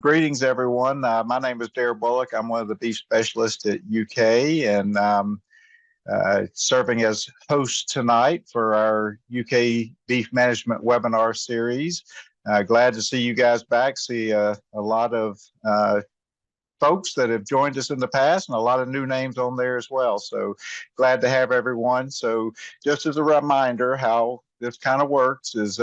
Greetings, everyone. My name is Dare Bullock. I'm one of the beef specialists at UK and serving as host tonight for our UK beef management webinar series. Glad to see you guys back. See a lot of folks that have joined us in the past and a lot of new names on there as well. So glad to have everyone. So just as a reminder, how this kind of works is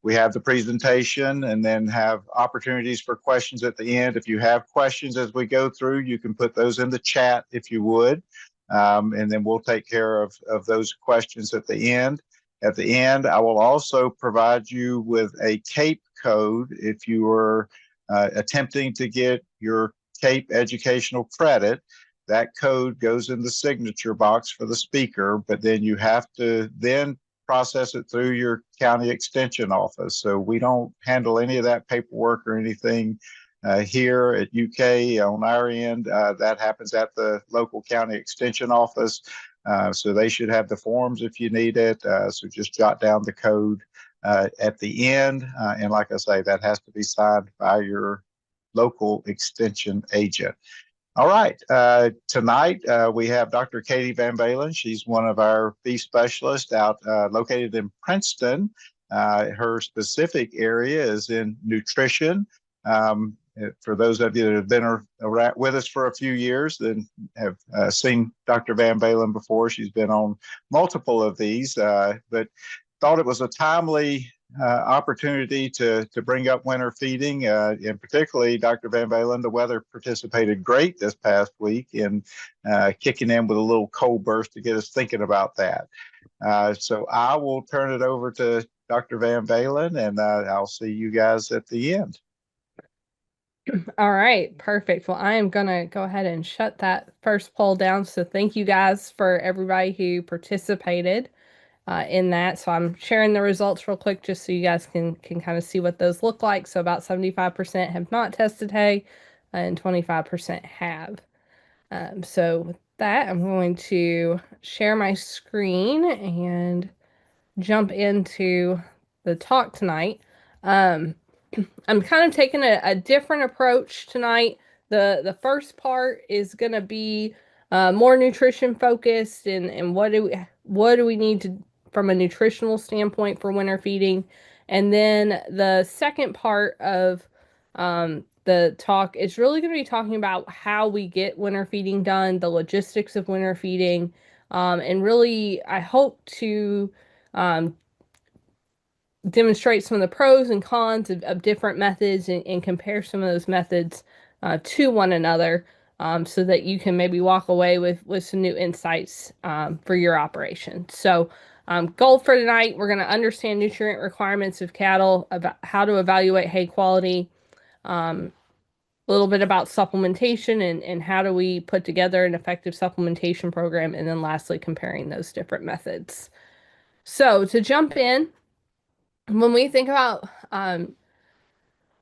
we have the presentation and then have opportunities for questions at the end. If you have questions as we go through, you can put those in the chat if you would. And then we'll take care of those questions at the end. At the end, I will also provide you with a CAPE code if you are attempting to get your CAPE educational credit. That code goes in the signature box for the speaker, but then you have to then process it through your county extension office. So we don't handle any of that paperwork or anything here at UK on our end. That happens at the local county extension office. So they should have the forms if you need it. So just jot down the code at the end. And like I say, that has to be signed by your local extension agent. All right. Tonight, we have Dr. Katie VanValin. She's one of our beef specialists out located in Princeton. Her specific area is in nutrition. For those of you that have been with us for a few years and have seen Dr. VanValin before, she's been on multiple of these, but thought it was a timely opportunity to bring up winter feeding, and particularly Dr. VanValin. The weather participated great this past week in kicking in with a little cold burst to get us thinking about that. So I will turn it over to Dr. VanValin, and I'll see you guys at the end. All right, perfect. Well, I am going to go ahead and shut that first poll down. So thank you guys for everybody who participated in that. So I'm sharing the results real quick just so you guys can kind of see what those look like. So about 75% have not tested hay and 25% have. So with that, I'm going to share my screen and jump into the talk tonight. I'm kind of taking a different approach tonight. The first part is going to be more nutrition focused and what do we need to from a nutritional standpoint for winter feeding. And then the second part of the talk is really going to be talking about how we get winter feeding done, the logistics of winter feeding, and really I hope to demonstrate some of the pros and cons of different methods and compare some of those methods to one another, so that you can maybe walk away with some new insights for your operation. So goal for tonight, we're going to understand nutrient requirements of cattle, about how to evaluate hay quality, a little bit about supplementation and how do we put together an effective supplementation program, and then lastly comparing those different methods. So to jump in, when we think about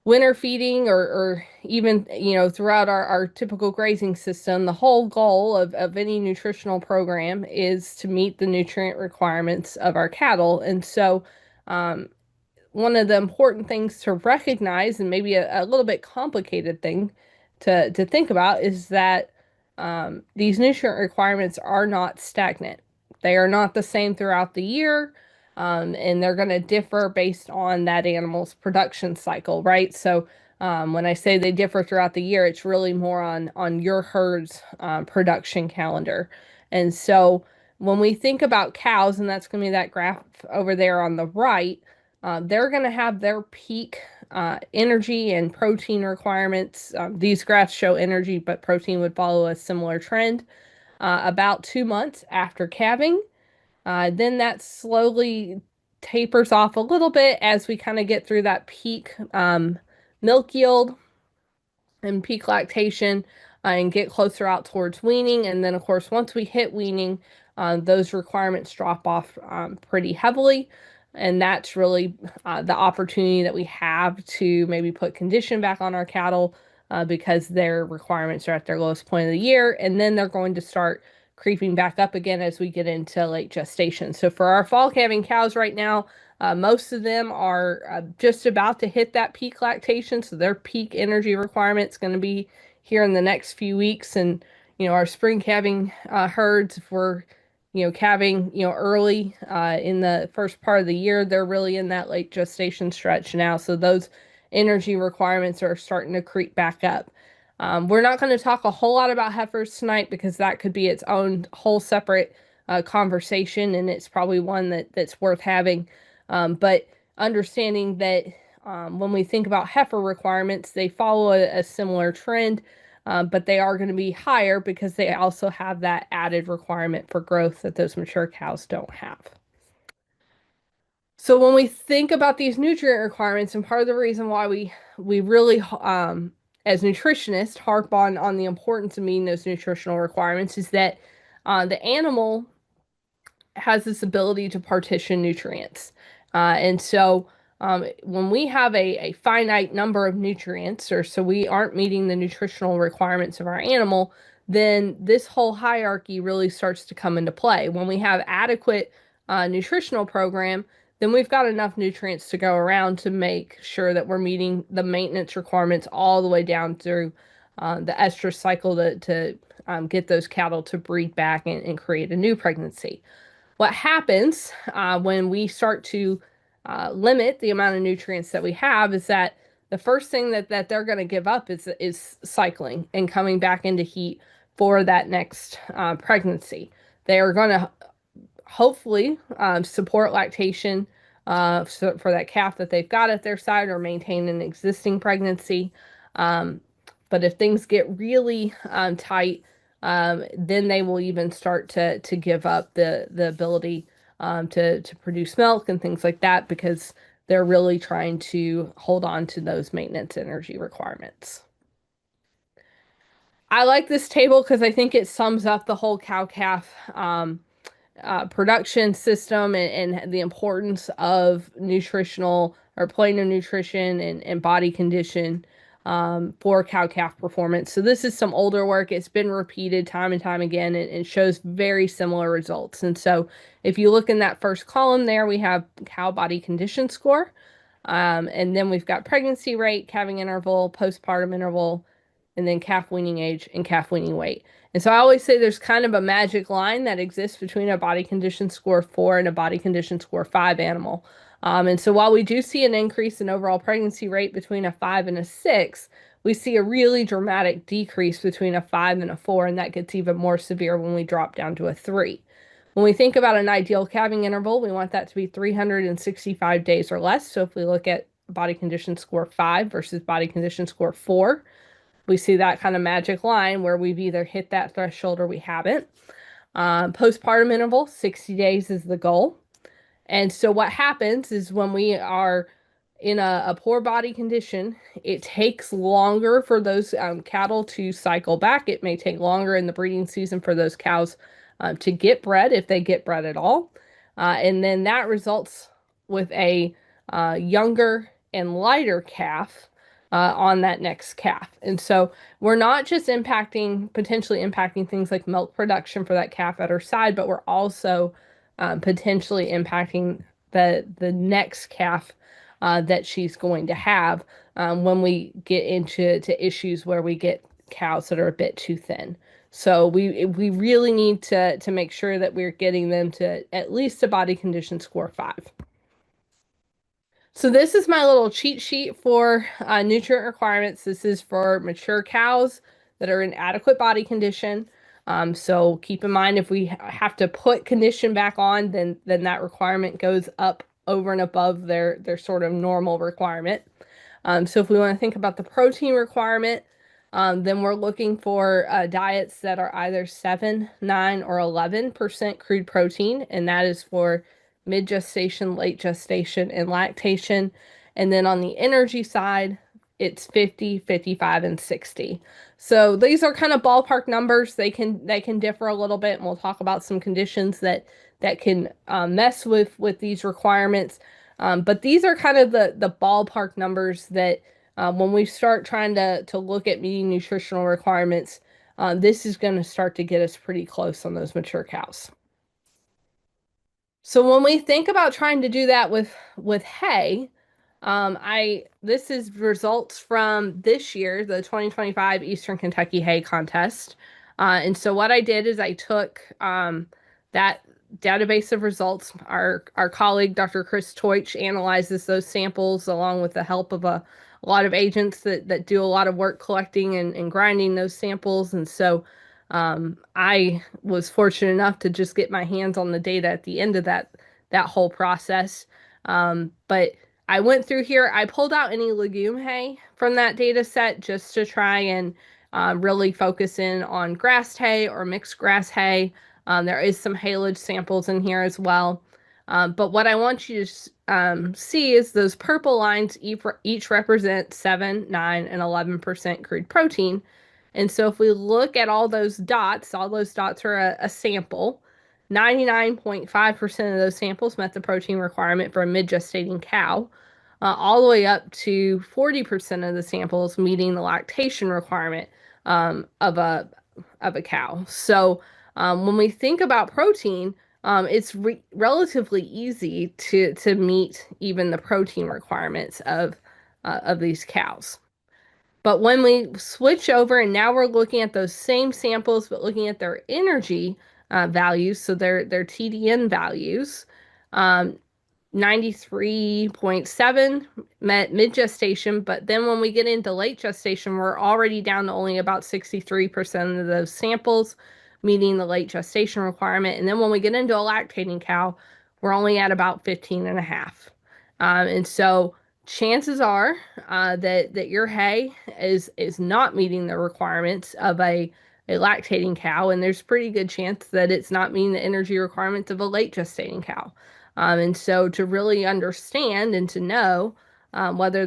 winter feeding or even, throughout our typical grazing system, the whole goal of any nutritional program is to meet the nutrient requirements of our cattle. And so one of the important things to recognize, and maybe a little bit complicated thing to think about, is that these nutrient requirements are not stagnant. They are not the same throughout the year. And they're going to differ based on that animal's production cycle, right? So when I say they differ throughout the year, it's really more on your herd's production calendar. And so when we think about cows, and that's going to be that graph over there on the right, they're going to have their peak energy and protein requirements. These graphs show energy, but protein would follow a similar trend about 2 months after calving. Then that slowly tapers off a little bit as we kind of get through that peak milk yield and peak lactation, and get closer out towards weaning. And then, of course, once we hit weaning, those requirements drop off pretty heavily. And that's really the opportunity that we have to maybe put condition back on our cattle because their requirements are at their lowest point of the year. And then they're going to start creeping back up again as we get into late gestation. So for our fall calving cows right now, most of them are just about to hit that peak lactation. So their peak energy requirement is going to be here in the next few weeks. And, our spring calving herds, if we're, calving, early in the first part of the year, they're really in that late gestation stretch now. So those energy requirements are starting to creep back up. We're not going to talk a whole lot about heifers tonight because that could be its own whole separate conversation, and it's probably one that's worth having. But understanding that when we think about heifer requirements, they follow a similar trend, but they are going to be higher because they also have that added requirement for growth that those mature cows don't have. So when we think about these nutrient requirements, and part of the reason why we really as nutritionists harp on the importance of meeting those nutritional requirements is that the animal has this ability to partition nutrients. And so when we have a finite number of nutrients, or so we aren't meeting the nutritional requirements of our animal, then this whole hierarchy really starts to come into play. When we have adequate nutritional program, then we've got enough nutrients to go around to make sure that we're meeting the maintenance requirements all the way down through the estrus cycle to get those cattle to breed back and create a new pregnancy. What happens when we start to limit the amount of nutrients that we have is that the first thing that they're going to give up is cycling and coming back into heat for that next pregnancy. They are going to hopefully support lactation for that calf that they've got at their side or maintain an existing pregnancy. But if things get really tight, then they will even start to give up the ability to produce milk and things like that because they're really trying to hold on to those maintenance energy requirements. I like this table because I think it sums up the whole cow-calf production system and the importance of nutritional or plane of nutrition and body condition for cow-calf performance. So this is some older work. It's been repeated time and time again and shows very similar results. And so if you look in that first column there, we have cow body condition score. And then we've got pregnancy rate, calving interval, postpartum interval, and then calf weaning age and calf weaning weight. And so I always say there's kind of a magic line that exists between a body condition score 4 and a body condition score 5 animal. And so while we do see an increase in overall pregnancy rate between a 5 and a 6, we see a really dramatic decrease between a 5 and a 4, and that gets even more severe when we drop down to a 3. When we think about an ideal calving interval, we want that to be 365 days or less. So if we look at body condition score 5 versus body condition score 4, we see that kind of magic line where we've either hit that threshold or we haven't. Postpartum interval, 60 days is the goal. And so what happens is when we are in a poor body condition, it takes longer for those cattle to cycle back. It may take longer in the breeding season for those cows to get bred, if they get bred at all. And then that results with a younger and lighter calf on that next calf. And so we're not just potentially impacting things like milk production for that calf at her side, but we're also potentially impacting the next calf that she's going to have when we get into issues where we get cows that are a bit too thin. So we really need to make sure that we're getting them to at least a body condition score 5. So this is my little cheat sheet for nutrient requirements. This is for mature cows that are in adequate body condition. So keep in mind if we have to put condition back on, then that requirement goes up over and above their sort of normal requirement. So if we want to think about the protein requirement, then we're looking for diets that are either 7, 9, or 11% crude protein, and that is for mid-gestation, late gestation, and lactation. And then on the energy side, it's 50, 55, and 60. So these are kind of ballpark numbers. They can differ a little bit, and we'll talk about some conditions that can mess with these requirements. But these are kind of the ballpark numbers that when we start trying to look at meeting nutritional requirements, this is going to start to get us pretty close on those mature cows. So when we think about trying to do that with hay, this is results from this year, the 2025 Eastern Kentucky Hay Contest. And so what I did is I took that database of results. Our colleague, Dr. Chris Teutsch, analyzes those samples along with the help of a lot of agents that do a lot of work collecting and grinding those samples. And so I was fortunate enough to just get my hands on the data at the end of that whole process. But I went through here. I pulled out any legume hay from that data set just to try and really focus in on grass hay or mixed grass hay. There is some haylage samples in here as well. But what I want you to see is those purple lines each represent 7, 9, and 11% crude protein. And so if we look at all those dots are a sample. 99.5% of those samples met the protein requirement for a mid-gestating cow, all the way up to 40% of the samples meeting the lactation requirement of a cow. So when we think about protein, it's relatively easy to meet even the protein requirements of these cows. But when we switch over and now we're looking at those same samples, but looking at their energy values, so their TDN values, 93.7 met mid-gestation, but then when we get into late gestation, we're already down to only about 63% of those samples meeting the late gestation requirement. And then when we get into a lactating cow, we're only at about 15 and a half. And so chances are that your hay is not meeting the requirements of a lactating cow, and there's pretty good chance that it's not meeting the energy requirements of a late gestating cow. And so to really understand and to know whether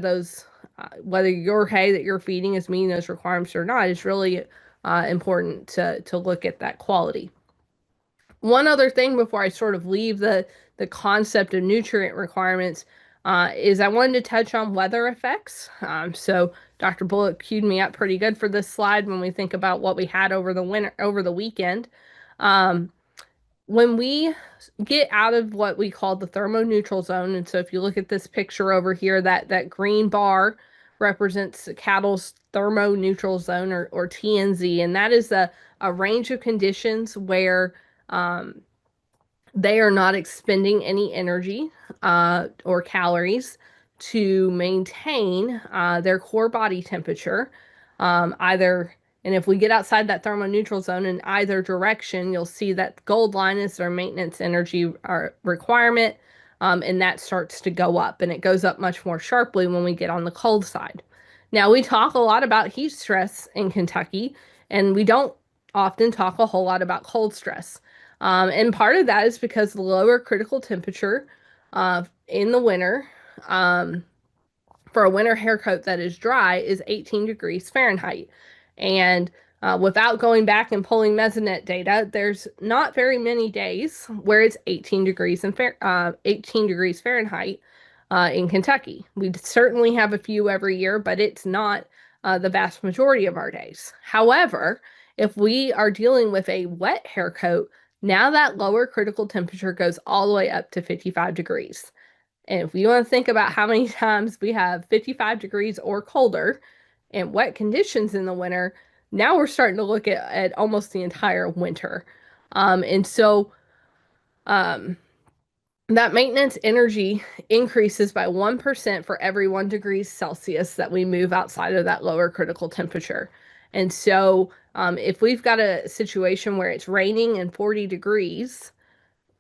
whether your hay that you're feeding is meeting those requirements or not is really important to look at that quality. One other thing before I sort of leave the concept of nutrient requirements is I wanted to touch on weather effects. So Dr. Bullock queued me up pretty good for this slide when we think about what we had over the weekend. When we get out of what we call the thermoneutral zone, and so if you look at this picture over here, that green bar represents cattle's thermoneutral zone or TNZ, and that is a range of conditions where they are not expending any energy or calories to maintain their core body temperature, and if we get outside that thermoneutral zone in either direction, you'll see that gold line is their maintenance energy requirement, and that starts to go up, and it goes up much more sharply when we get on the cold side. Now, we talk a lot about heat stress in Kentucky, and we don't often talk a whole lot about cold stress. And part of that is because the lower critical temperature in the winter for a winter hair coat that is dry is 18 degrees Fahrenheit. And without going back and pulling mesonet data, there's not very many days where it's 18 degrees 18 degrees Fahrenheit in Kentucky. We certainly have a few every year, but it's not the vast majority of our days. However, if we are dealing with a wet hair coat, now that lower critical temperature goes all the way up to 55 degrees. And if you want to think about how many times we have 55 degrees or colder and wet conditions in the winter, now we're starting to look at almost the entire winter. And so that maintenance energy increases by 1% for every 1 degree Celsius that we move outside of that lower critical temperature. And so if we've got a situation where it's raining and 40 degrees,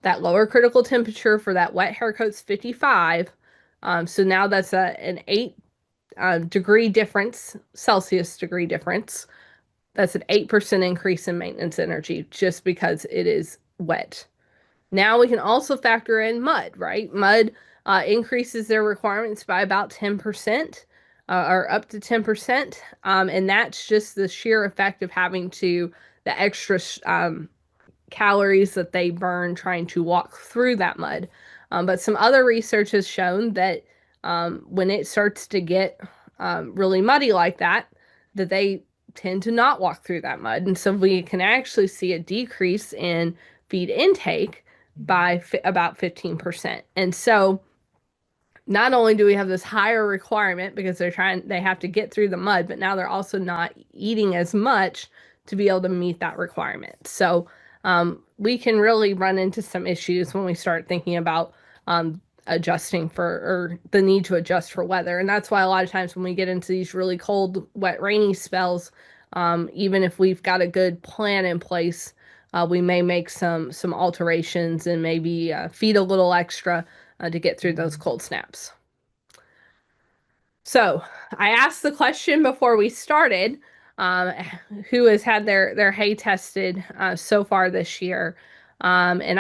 that lower critical temperature for that wet hair coat's 55. So now that's an 8 degree difference, Celsius degree difference. That's an 8% increase in maintenance energy just because it is wet. Now we can also factor in mud, right? Mud increases their requirements by about 10%. Or up to 10%. And that's just the sheer effect of having the extra calories that they burn trying to walk through that mud. But some other research has shown that when it starts to get really muddy like that, that they tend to not walk through that mud. And so we can actually see a decrease in feed intake by about 15%. And so not only do we have this higher requirement because they have to get through the mud, but now they're also not eating as much to be able to meet that requirement. So we can really run into some issues when we start thinking about adjusting for, or the need to adjust for weather. And that's why a lot of times when we get into these really cold, wet, rainy spells, even if we've got a good plan in place, we may make some alterations and maybe feed a little extra to get through those cold snaps. So I asked the question before we started, um, who has had their hay tested so far this year? And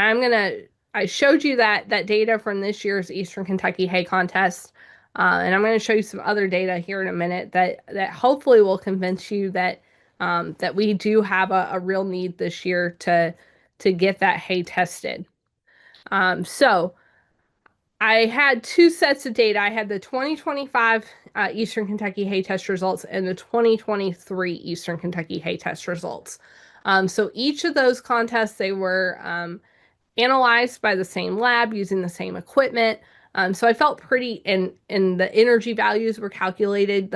I showed you that data from this year's Eastern Kentucky Hay Contest. And I'm going to show you some other data here in a minute that hopefully will convince you that we do have a real need this year to get that hay tested. So I had two sets of data. I had the 2025 Eastern Kentucky hay test results and the 2023 Eastern Kentucky hay test results. So each of those contests, they were analyzed by the same lab using the same equipment. So I felt pretty, and the energy values were calculated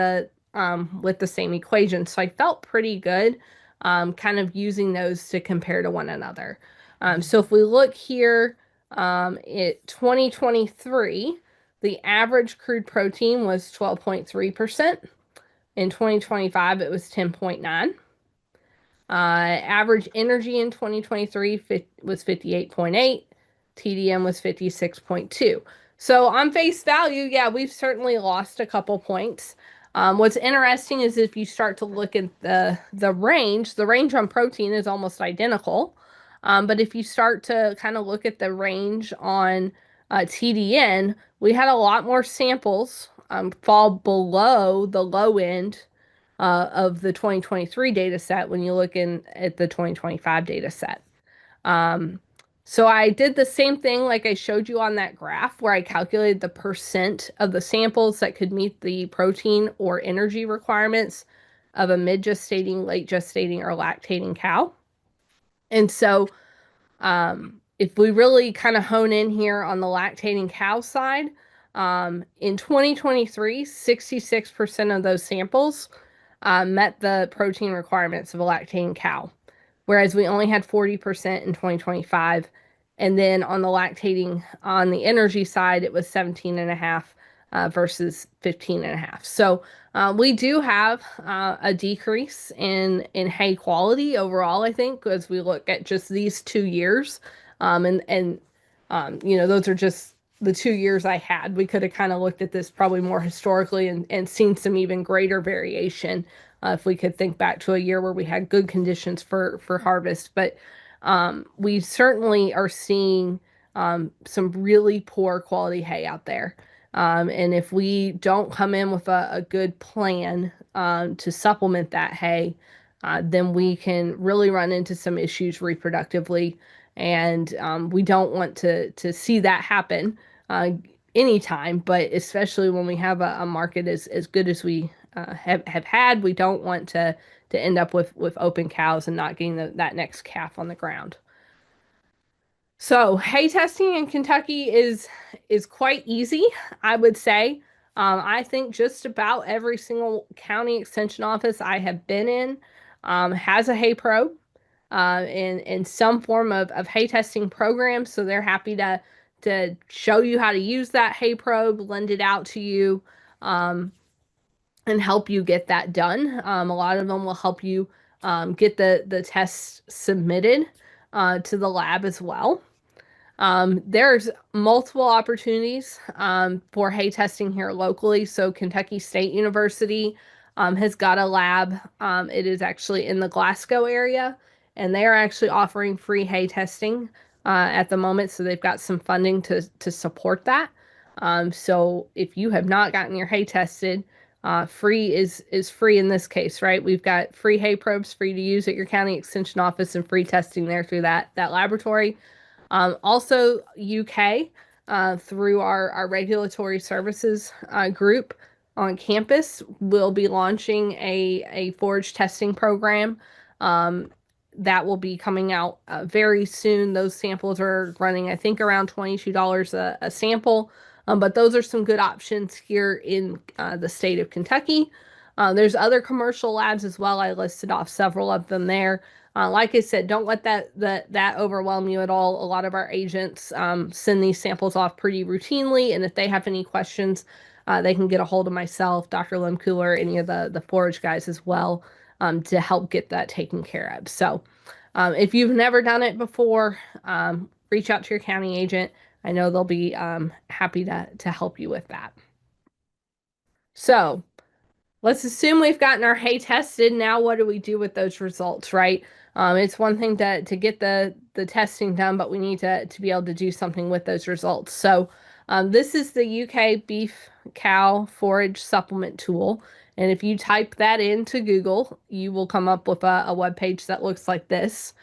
with the same equation. So I felt pretty good kind of using those to compare to one another. So if we look here, at 2023, the average crude protein was 12.3%. In 2025, it was 10.9. Average energy in 2023 was 58.8. TDM was 56.2. So on face value, yeah, we've certainly lost a couple points. What's interesting is if you start to look at the range on protein is almost identical. But if you start to kind of look at the range on TDN, we had a lot more samples fall below the low end of the 2023 data set when you look at the 2025 data set. So I did the same thing like I showed you on that graph where I calculated the percent of the samples that could meet the protein or energy requirements of a mid-gestating, late gestating, or lactating cow. And so if we really kind of hone in here on the lactating cow side, in 2023, 66% of those samples met the protein requirements of a lactating cow, whereas we only had 40% in 2025. And then on the energy side, it was 17.5 versus 15.5. So we do have a decrease in hay quality overall, I think, as we look at just these 2 years. Those are just the 2 years I had. We could have kind of looked at this probably more historically and seen some even greater variation if we could think back to a year where we had good conditions for harvest. But we certainly are seeing some really poor quality hay out there. And if we don't come in with a good plan to supplement that hay, then we can really run into some issues reproductively. And we don't want to see that happen anytime, but especially when we have a market as good as we have had, we don't want to end up with open cows and not getting that next calf on the ground. So hay testing in Kentucky is quite easy, I would say. I think just about every single county extension office I have been in has a hay probe in some form of hay testing program. So they're happy to show you how to use that hay probe, lend it out to you, and help you get that done. A lot of them will help you get the tests submitted to the lab as well. There's multiple opportunities for hay testing here locally. So Kentucky State University has got a lab. It is actually in the Glasgow area, and they are actually offering free hay testing at the moment. So they've got some funding to support that. So if you have not gotten your hay tested, free is free in this case, right? We've got free hay probes free to use at your county extension office and free testing there through that laboratory. Also, UK, through our regulatory services group, on campus will be launching a forage testing program. Um, that will be coming out very soon. Those samples are running, I think, around $22 a sample. But those are some good options here in the state of Kentucky. There's other commercial labs as well. I listed off several of them there. Like I said, don't let that overwhelm you at all. A lot of our agents send these samples off pretty routinely, and if they have any questions, they can get a hold of myself, Dr. Lim Cooler, any of the forage guys as well, to help get that taken care of. So, if you've never done it before, reach out to your county agent. I know they'll be happy to help you with that. So, let's assume we've gotten our hay tested. Now, what do we do with those results, right? It's one thing to get the testing done, but we need to be able to do something with those results. So, this is the UK beef cow forage supplement tool. And if you type that into Google, you will come up with a web page that looks like this.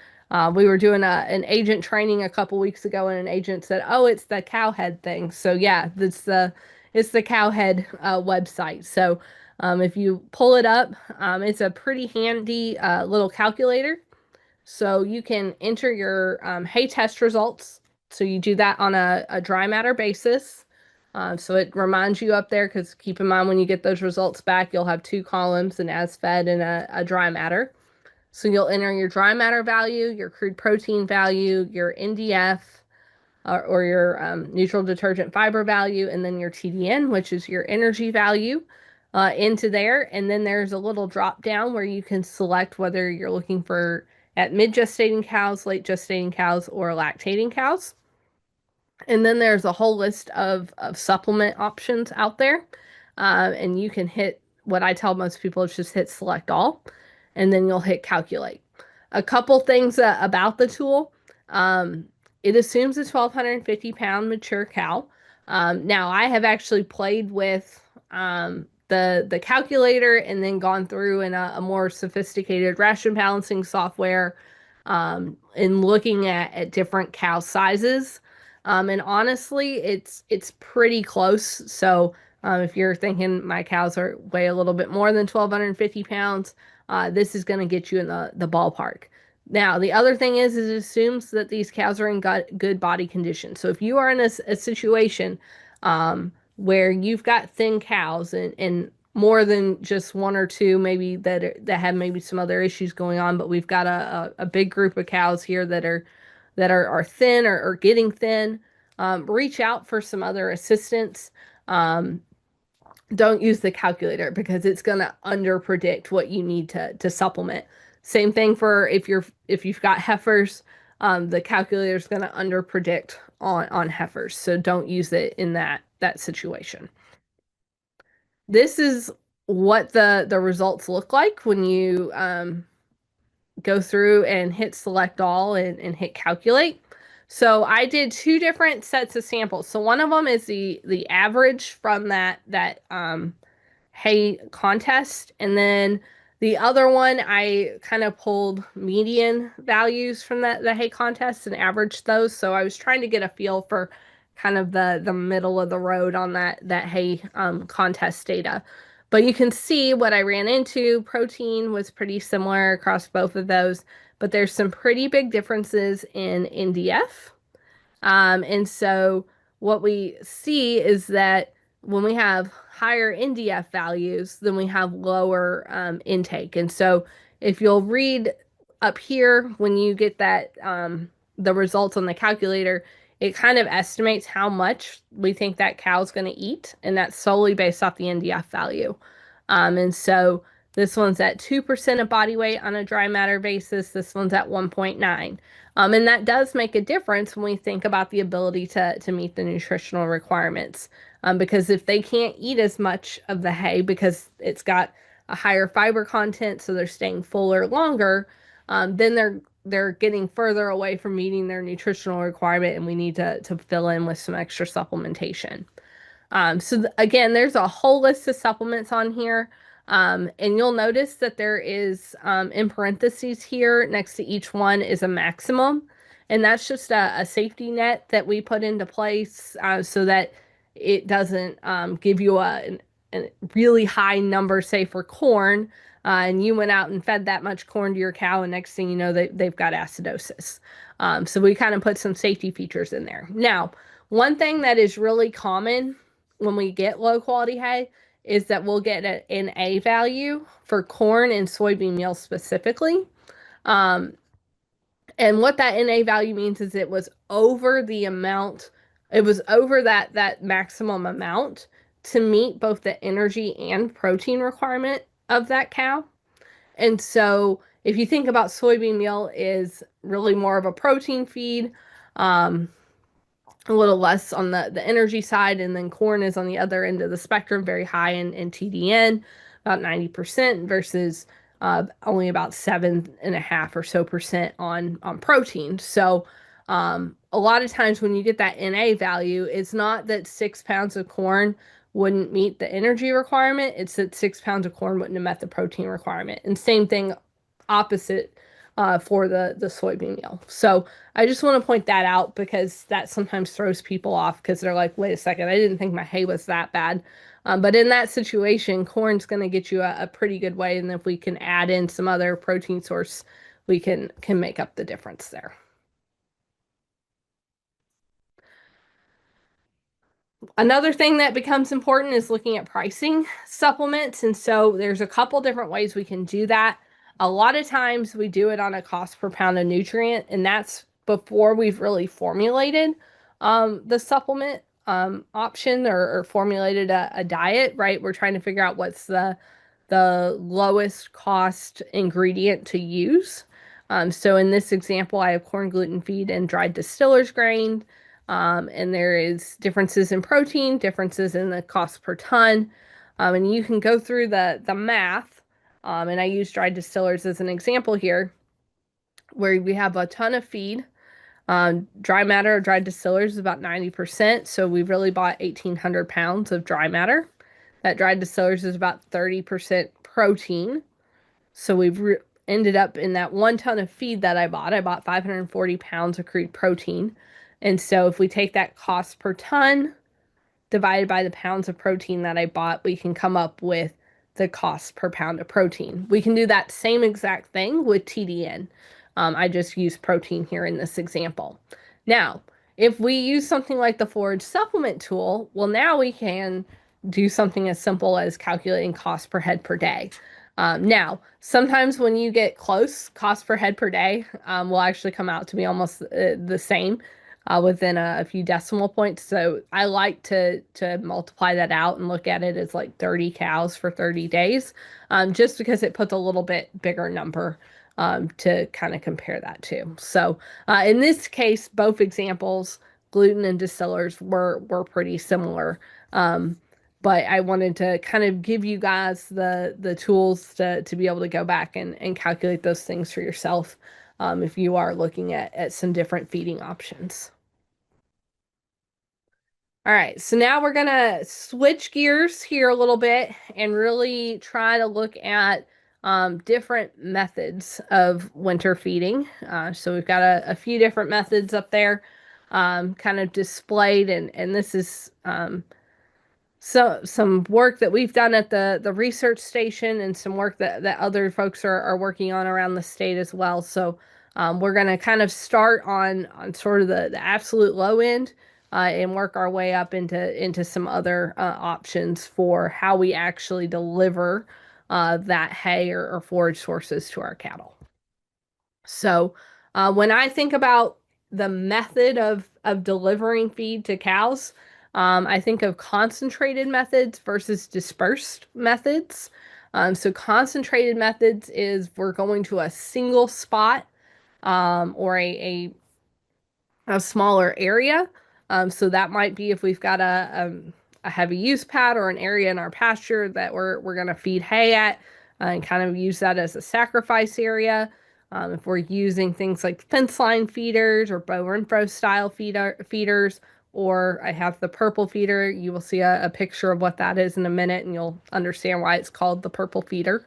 We were doing an agent training a couple weeks ago, and an agent said, "Oh, it's the cowhead thing." So yeah, it's the cowhead website. So if you pull it up, it's a pretty handy little calculator. So you can enter your hay test results. So you do that on a dry matter basis. So it reminds you up there, because keep in mind when you get those results back, you'll have two columns, an as fed and a dry matter. So you'll enter your dry matter value, your crude protein value, your NDF, or your neutral detergent fiber value, and then your TDN, which is your energy value, into there. And then there's a little drop down where you can select whether you're looking for at mid gestating cows, late gestating cows, or lactating cows. And then there's a whole list of supplement options out there. And you can hit what I tell most people is just hit select all, and then you'll hit calculate. A couple things about the tool. It assumes a 1,250-pound mature cow. Now, I have actually played with the calculator and then gone through in a more sophisticated ration balancing software, and looking at different cow sizes. And honestly, it's pretty close. So if you're thinking my cows weigh a little bit more than 1,250 pounds, this is going to get you in the ballpark. Now, the other thing is it assumes that these cows are in good body condition. So if you are in a situation where you've got thin cows and more than just one or two, maybe that have maybe some other issues going on, but we've got a big group of cows here that are thin or getting thin, reach out for some other assistance. Don't use the calculator, because it's going to under predict what you need to supplement. Same thing for if you've got heifers, the calculator is going to under predict on heifers. So don't use it in that situation. This is what the results look like when you go through and hit select all and hit calculate. So I did two different sets of samples. So one of them is the average from that hay contest, and then the other one I kind of pulled median values from the hay contest and averaged those. So I was trying to get a feel for kind of the middle of the road on that hay contest data. But you can see what I ran into. Protein was pretty similar across both of those, but there's some pretty big differences in NDF. And so what we see is that when we have higher NDF values, then we have lower intake. And so if you'll read up here, when you get that the results on the calculator, it kind of estimates how much we think that cow's going to eat, and that's solely based off the NDF value. And so this one's at 2% of body weight on a dry matter basis. This one's at 1.9. And that does make a difference when we think about the ability to meet the nutritional requirements. Because if they can't eat as much of the hay because it's got a higher fiber content, so they're staying fuller longer, then they're getting further away from meeting their nutritional requirement, and we need to fill in with some extra supplementation. Again, there's a whole list of supplements on here. And you'll notice that there is, in parentheses here, next to each one is a maximum. And that's just a safety net that we put into place so that it doesn't give you an a really high number, say for corn, and you went out and fed that much corn to your cow, and next thing you know, they've got acidosis. So we kind of put some safety features in there. Now, one thing that is really common when we get low quality hay is that we'll get an A value for corn and soybean meal specifically. Um, and what that NA value means is it was over the amount, it was over that maximum amount to meet both the energy and protein requirement of that cow. And so if you think about soybean meal is really more of a protein feed, um, a little less on the energy side, and then corn is on the other end of the spectrum, very high in TDN, about 90% versus only about 7.5 or so percent on protein. So a lot of times when you get that NA value, it's not that 6 pounds of corn wouldn't meet the energy requirement, it's that 6 pounds of corn wouldn't have met the protein requirement. And same thing opposite for the soybean meal. So I just want to point that out because that sometimes throws people off because they're like, wait a second, I didn't think my hay was that bad. But in that situation, corn's going to get you a pretty good way. And if we can add in some other protein source, we can make up the difference there. Another thing that becomes important is looking at pricing supplements. And so there's a couple different ways we can do that. A lot of times we do it on a cost per pound of nutrient, and that's before we've really formulated the supplement option or formulated a diet, right? We're trying to figure out what's the lowest cost ingredient to use. So in this example, I have corn gluten feed and dried distiller's grain. And there is differences in protein, differences in the cost per ton. And you can go through the math. And I use dried distillers as an example here, where we have a ton of feed. Dry matter or dried distillers is about 90%. So we've really bought 1,800 pounds of dry matter. That dried distillers is about 30% protein. So we've ended up in that 1 ton of feed that I bought 540 pounds of crude protein. And so if we take that cost per ton divided by the pounds of protein that I bought, we can come up with the cost per pound of protein. We can do that same exact thing with TDN. I just use protein here in this example. Now, if we use something like the forage supplement tool, well, now we can do something as simple as calculating cost per head per day. Now, sometimes when you get close, cost per head per day will actually come out to be almost the same within a few decimal points. So I like to multiply that out and look at it as like 30 cows for 30 days, just because it puts a little bit bigger number to kind of compare that to. So in this case, both examples, gluten and distillers were pretty similar. But I wanted to kind of give you guys the tools to be able to go back and calculate those things for yourself if you are looking at some different feeding options. All right, so now we're gonna switch gears here a little bit and really try to look at different methods of winter feeding. So we've got a few different methods up there kind of displayed, and this is so some work that we've done at the research station and some work that other folks are working on around the state as well. So we're going to kind of start on sort of the absolute low end and work our way up into some other options for how we actually deliver that hay or forage sources to our cattle. So when I think about the method of delivering feed to cows, I think of concentrated methods versus dispersed methods. So concentrated methods is we're going to a single spot or a smaller area. So that might be if we've got a heavy use pad or an area in our pasture that we're going to feed hay at and kind of use that as a sacrifice area. If we're using things like fence line feeders or Bow style feeders, or I have the purple feeder, you will see a picture of what that is in a minute and you'll understand why it's called the purple feeder.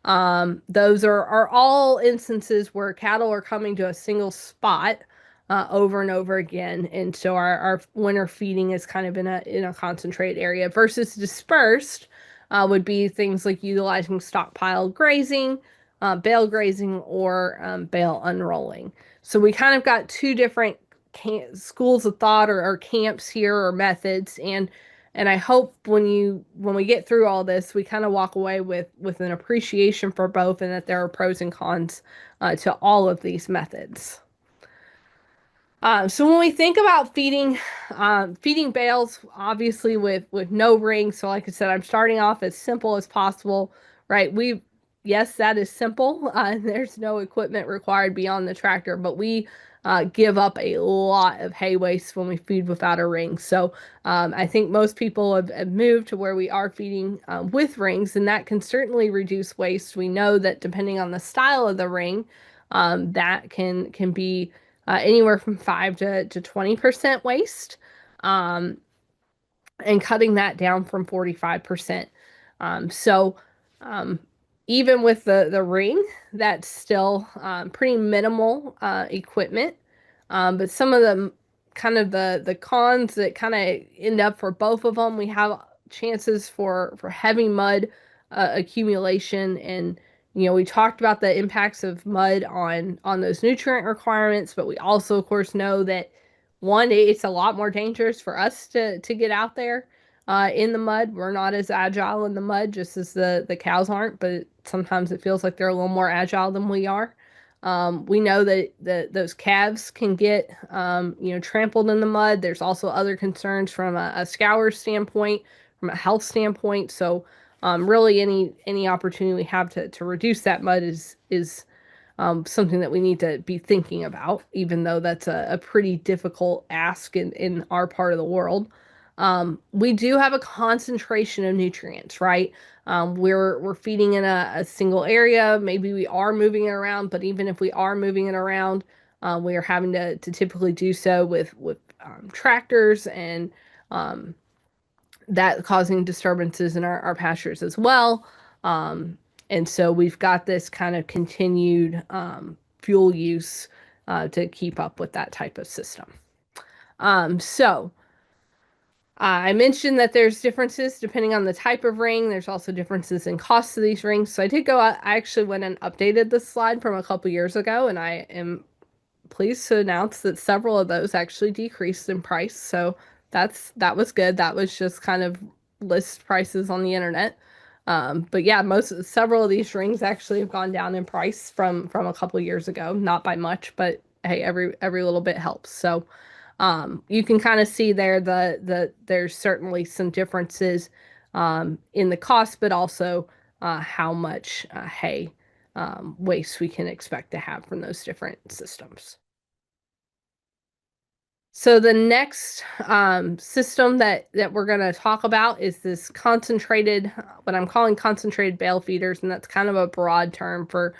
Those are all instances where cattle are coming to a single spot over and over again. And so our winter feeding is kind of in a concentrated area versus dispersed. would be things like utilizing stockpile grazing, bale grazing, or bale unrolling. So we kind of got two different schools of thought or camps here or methods, and I hope when we get through all this, we kind of walk away with an appreciation for both, and that there are pros and cons to all of these methods. So when we think about feeding bales, obviously with no ring. So like I said, I'm starting off as simple as possible, right? Yes, that is simple. There's no equipment required beyond the tractor, but we give up a lot of hay waste when we feed without a ring. So I think most people have moved to where we are feeding with rings, and that can certainly reduce waste. We know that depending on the style of the ring, that can be anywhere from 5 to 20% waste, um, and cutting that down from 45%. So um, even with the ring, that's still pretty minimal equipment. But some of the kind of the cons that kind of end up for both of them, we have chances for heavy mud accumulation. And we talked about the impacts of mud on those nutrient requirements, but we also of course know that one, it's a lot more dangerous for us to get out there in the mud. We're not as agile in the mud, just as the cows aren't, but sometimes it feels like they're a little more agile than we are. We know that those calves can get trampled in the mud. There's also other concerns from a scour standpoint, from a health standpoint. So really any opportunity we have to reduce that mud is something that we need to be thinking about, even though that's a pretty difficult ask in our part of the world. We do have a concentration of nutrients, right? We're feeding in a single area. Maybe we are moving it around, but even if we are moving it around, we are having to typically do so with tractors, and um, that causing disturbances in our pastures as well. Um, and so we've got this kind of continued fuel use to keep up with that type of system. So I mentioned that there's differences depending on the type of ring. There's also differences in cost of these rings. So I did go out, I actually went and updated this slide from a couple years ago, and I am pleased to announce that several of those actually decreased in price. So that was good. That was just kind of list prices on the internet. But yeah, several of these rings actually have gone down in price from a couple years ago. Not by much, but hey, every little bit helps. So you can kind of see there there's certainly some differences in the cost, but also how much hay waste we can expect to have from those different systems. So the next system that we're going to talk about is this concentrated, what I'm calling concentrated bale feeders, and that's kind of a broad term for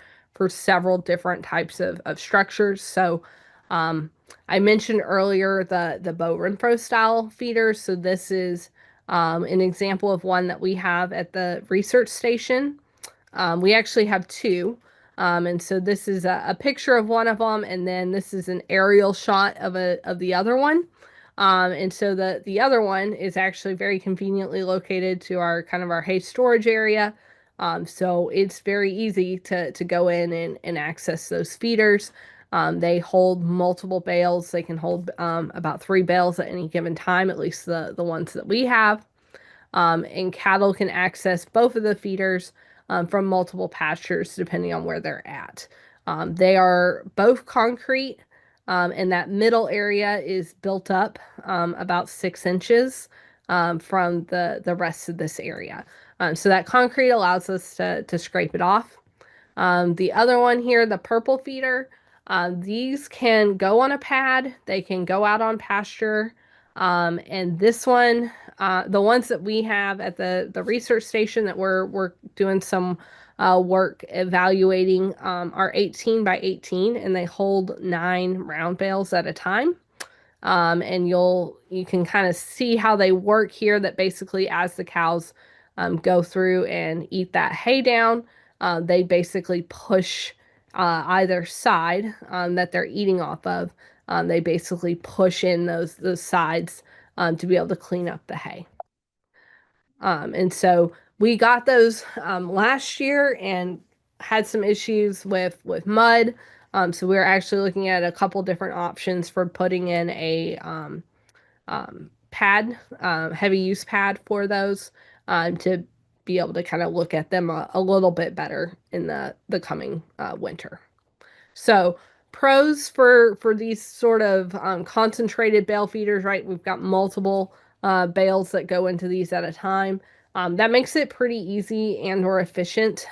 several different types of structures. So I mentioned earlier the Bo Renfro style feeders. So this is an example of one that we have at the research station. We actually have two. And so this is a picture of one of them, and then this is an aerial shot of the other one. And so the other one is actually very conveniently located to our kind of our hay storage area. So it's very easy to go in and access those feeders. They hold multiple bales. They can hold about 3 bales at any given time, at least the ones that we have. And cattle can access both of the feeders from multiple pastures depending on where they're at. They are both concrete, and that middle area is built up about 6 inches from the rest of this area. So that concrete allows us to scrape it off. The other one here, the purple feeder, these can go on a pad, they can go out on pasture. And this one, the ones that we have at the research station that we're doing some work evaluating are 18 by 18, and they hold 9 round bales at a time. And you can kind of see how they work here, that basically as the cows go through and eat that hay down, they basically push either side that they're eating off of. They basically push in those sides to be able to clean up the hay. And so We got those last year and had some issues with mud. So we're actually looking at a couple different options for putting in a pad, heavy use pad for those to be able to kind of look at them a little bit better in the coming winter. So pros for these sort of concentrated bale feeders, right? We've got multiple bales that go into these at a time. That makes it pretty easy and or efficient,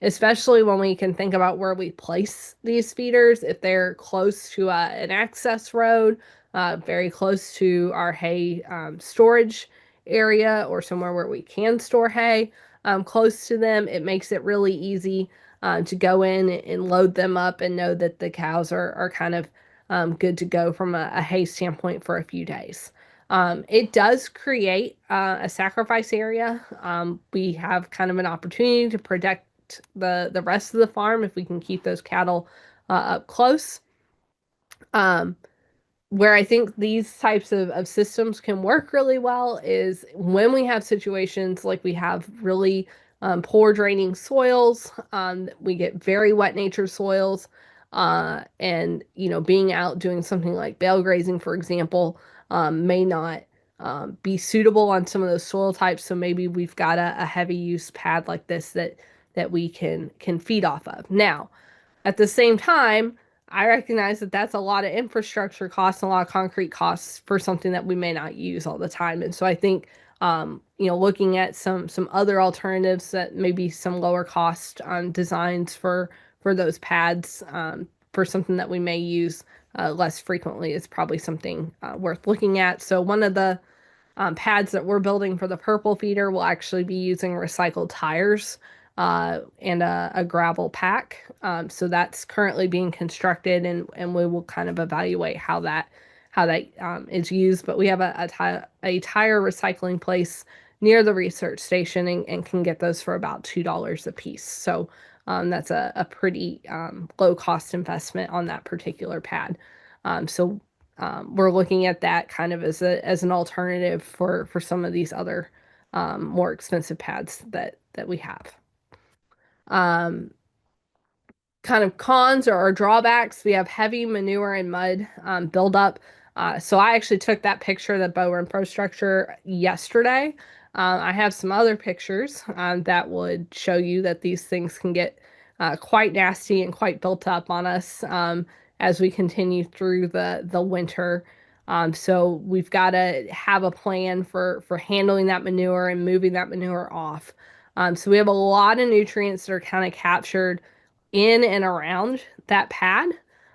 especially when we can think about where we place these feeders. If they're close to an access road, very close to our hay storage area or somewhere where we can store hay, close to them, it makes it really easy to go in and load them up and know that the cows are kind of good to go from a hay standpoint for a few days. It does create a sacrifice area. We have kind of an opportunity to protect the rest of the farm if we can keep those cattle up close. Um, where I think these types of systems can work really well is when we have situations like we have really poor draining soils, we get very wet nature soils, and being out doing something like bale grazing, for example, may not be suitable on some of those soil types. So maybe we've got a heavy use pad like this that we can feed off of. Now, at the same time, I recognize that that's a lot of infrastructure costs, and a lot of concrete costs for something that we may not use all the time. And so I think, looking at some other alternatives that maybe some lower cost designs for those pads for something that we may use less frequently is probably something worth looking at. So one of the pads that we're building for the purple feeder will actually be using recycled tires and a gravel pack. So that's currently being constructed, and we will kind of evaluate how that is used. But we have a tire recycling place near the research station and can get those for about $2 a piece. So that's a pretty low cost investment on that particular pad. So we're looking at that kind of as an alternative for some of these other more expensive pads that we have. Um, Kind of cons or drawbacks, we have heavy manure and mud buildup. So I actually took that picture of the Bower infrastructure yesterday. I have some other pictures that would show you that these things can get quite nasty and quite built up on us as we continue through the winter. So we've got to have a plan for handling that manure and moving that manure off. So we have a lot of nutrients that are kind of captured in and around that pad.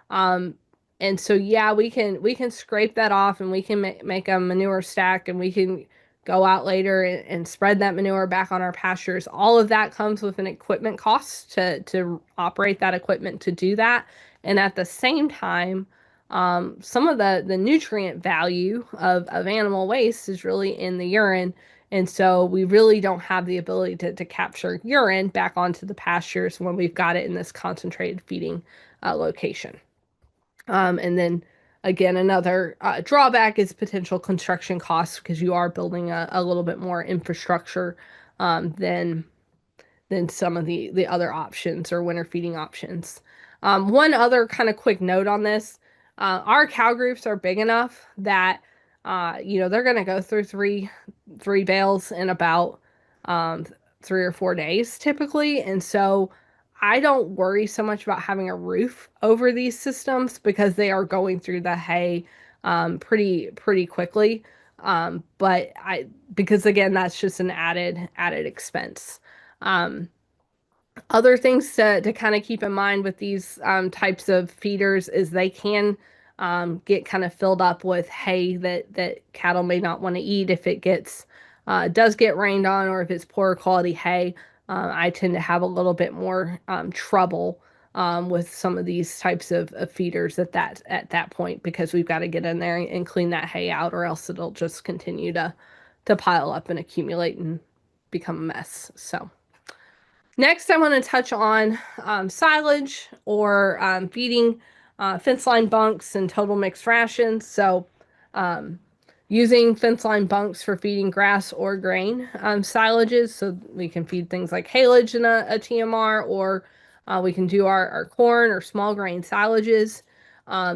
Um, and so yeah, we can scrape that off and we can make a manure stack and we can go out later and spread that manure back on our pastures. All of that comes with an equipment cost to operate that equipment to do that. And at the same time, some of the nutrient value of animal waste is really in the urine. And so we really don't have the ability to capture urine back onto the pastures when we've got it in this concentrated feeding location. And then again, another drawback is potential construction costs because you are building a little bit more infrastructure than some of the other options or winter feeding options. One other kind of quick note on this, our cow groups are big enough that they're going to go through three bales in about um, 3 or 4 days typically, and so I don't worry so much about having a roof over these systems because they are going through the hay pretty quickly. But I because again that's just an added expense. Um, Other things to kind of keep in mind with these types of feeders is they can get kind of filled up with hay that cattle may not want to eat if it does get rained on or if it's poor quality hay. I tend to have a little bit more trouble with some of these types of feeders at that point because we've got to get in there and clean that hay out or else it'll just continue to pile up and accumulate and become a mess. So. Next, I want to touch on silage or feeding fence line bunks and total mixed rations. So, um, using fence line bunks for feeding grass or grain silages. So we can feed things like haylage in a TMR, or we can do our corn or small grain silages.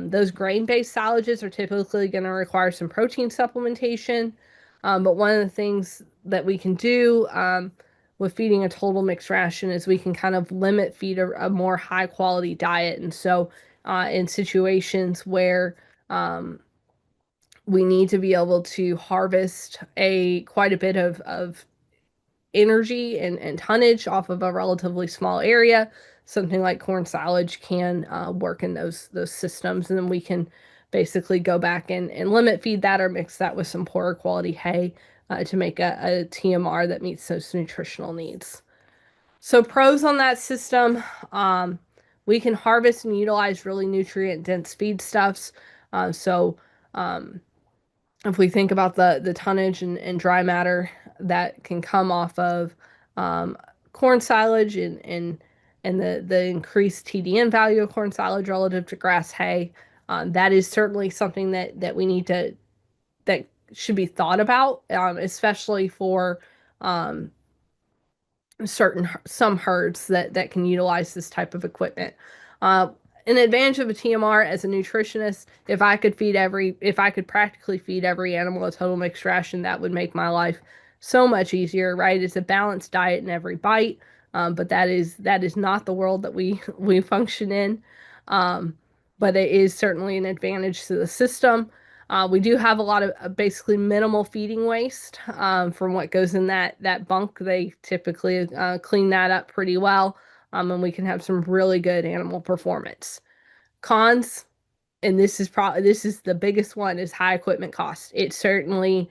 Those grain-based silages are typically going to require some protein supplementation. But one of the things that we can do with feeding a total mixed ration is we can kind of limit feed a more high quality diet. And so in situations where we need to be able to harvest a quite a bit of energy and tonnage off of a relatively small area, something like corn silage can work in those systems, and then we can basically go back and limit feed that or mix that with some poorer quality hay to make a TMR that meets those nutritional needs. So pros on that system, um, we can harvest and utilize really nutrient dense feedstuffs. So if we think about the tonnage and dry matter that can come off of um, corn silage and the increased TDN value of corn silage relative to grass hay, that is certainly something that we need to that should be thought about, especially for um, some herds that can utilize this type of equipment. Uh, an advantage of a TMR as a nutritionist, if I could practically feed every animal a total mixed ration, that would make my life so much easier, right? It's a balanced diet in every bite, but that is not the world that we function in. Um, but it is certainly an advantage to the system. We do have a lot of basically minimal feeding waste from what goes in that bunk. They typically clean that up pretty well, and we can have some really good animal performance. Cons, and this is the biggest one, is high equipment cost. It certainly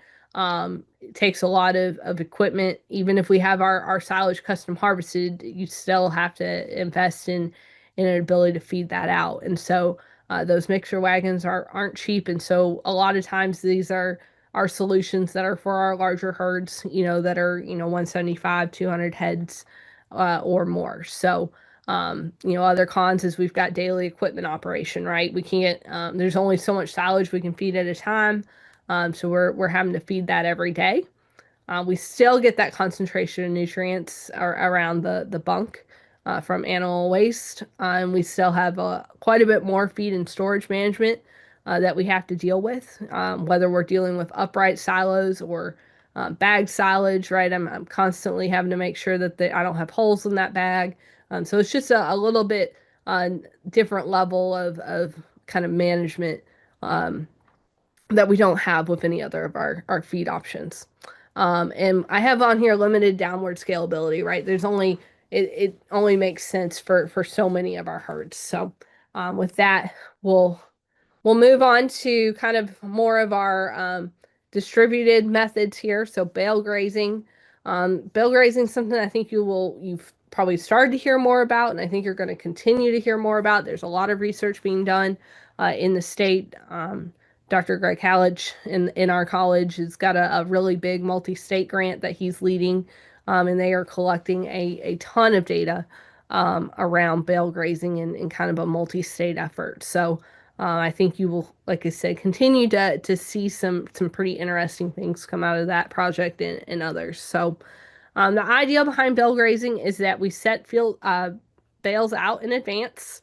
takes a lot of equipment. Even if we have our silage custom harvested, you still have to invest in an ability to feed that out. And so those mixer wagons aren't cheap. And so a lot of times these are solutions that are for our larger herds, that are 175, 200 heads or more. So other cons is we've got daily equipment operation, right? We can't, there's only so much silage we can feed at a time. So we're having to feed that every day. We still get that concentration of nutrients around the bunk from animal waste, and we still have quite a bit more feed and storage management that we have to deal with, whether we're dealing with upright silos or bag silage, right? I'm constantly having to make sure that I don't have holes in that bag. So it's just a little bit different level of kind of management that we don't have with any other of our feed options. And I have on here limited downward scalability, right? It only makes sense for so many of our herds. So with that, we'll we'll move on to kind of more of our distributed methods here. So bale grazing. Bale grazing is something I think you've probably started to hear more about, and I think you're going to continue to hear more about. There's a lot of research being done in the state. Dr. Greg Halledge in our college has got a really big multi-state grant that he's leading, and they are collecting a ton of data around bale grazing in kind of a multi-state effort. So I think you will, like I said, continue to see some pretty interesting things come out of that project and others. So the idea behind bale grazing is that we set field bales out in advance,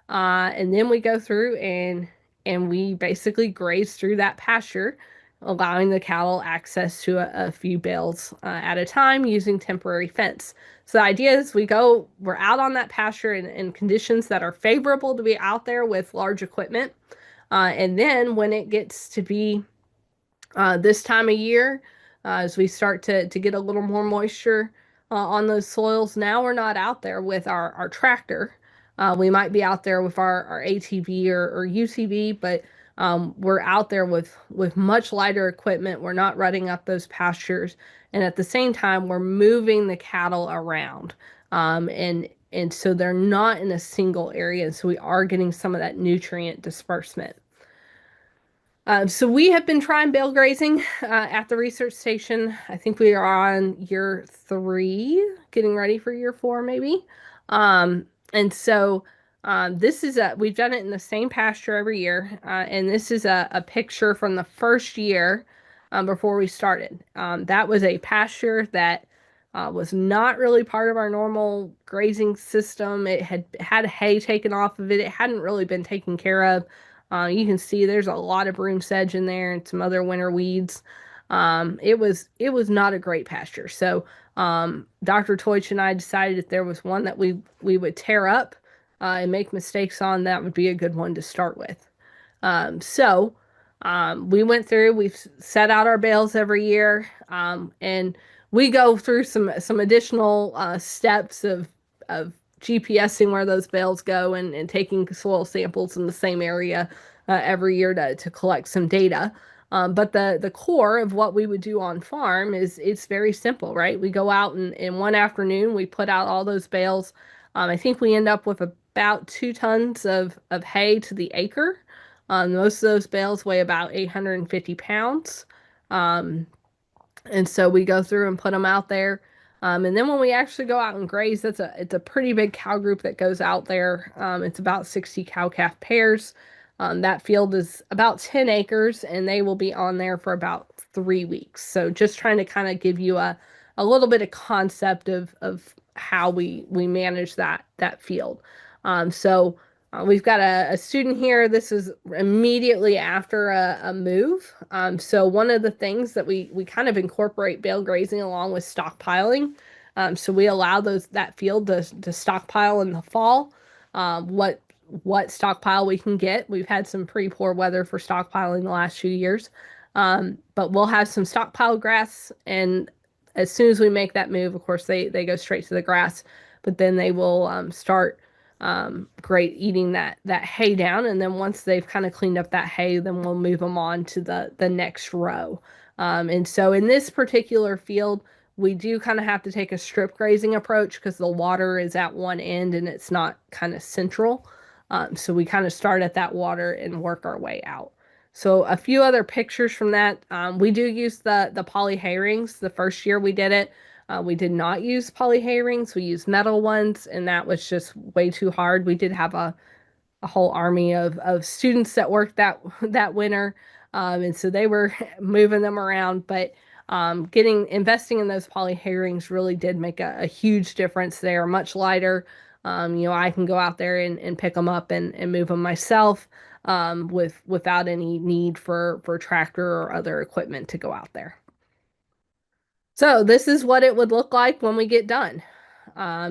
and then we go through and we basically graze through that pasture, allowing the cattle access to a few bales at a time using temporary fence. So the idea is we're out on that pasture in conditions that are favorable to be out there with large equipment. And then when it gets to be this time of year, as we start to get a little more moisture on those soils, now we're not out there with our tractor. We might be out there with our ATV or UTV, but we're out there with much lighter equipment. We're not rutting up those pastures, and at the same time, we're moving the cattle around, and so they're not in a single area. So we are getting some of that nutrient disbursement. So we have been trying bale grazing at the research station. I think we are on year 3, getting ready for year 4, maybe. And so this is we've done it in the same pasture every year, and this is a picture from the first year. before we started. That was a pasture that was not really part of our normal grazing system. It had hay taken off of it. It hadn't really been taken care of. You can see there's a lot of broom sedge in there and some other winter weeds. It was not a great pasture. So Dr. Teutsch and I decided if there was one that we would tear up and make mistakes on, that would be a good one to start with. We went through, we've set out our bales every year, and we go through some additional steps of GPSing where those bales go and taking soil samples in the same area every year to collect some data. But the core of what we would do on farm is it's very simple, right? We go out and in one afternoon we put out all those bales. I think we end up with about 2 tons of hay to the acre. Most of those bales weigh about 850 pounds. Um, and so we go through and put them out there. And then when we actually go out and graze, it's a pretty big cow group that goes out there. It's about 60 cow-calf pairs. That field is about 10 acres, and they will be on there for about 3 weeks. So just trying to kind of give you a little bit of concept of how we manage that field. We've got a student here. This is immediately after a move. So one of the things that we kind of incorporate bale grazing along with stockpiling. So we allow that field to stockpile in the fall. What stockpile we can get. We've had some pretty poor weather for stockpiling the last few years. But we'll have some stockpile grass, and as soon as we make that move, of course, they go straight to the grass, but then they will start great eating that hay down, and then once they've kind of cleaned up that hay, then we'll move them on to the next row. And so in this particular field, we do kind of have to take a strip grazing approach because the water is at one end and it's not kind of central. So we kind of start at that water and work our way out. So a few other pictures from that. We do use the poly hay rings. The first year we did it, we did not use poly hay rings. We used metal ones, and that was just way too hard. We did have a whole army of students that worked that winter, and so they were moving them around. But investing in those poly hay rings really did make a huge difference. They are much lighter. I can go out there and pick them up and move them myself without any need for tractor or other equipment to go out there. So this is what it would look like when we get done.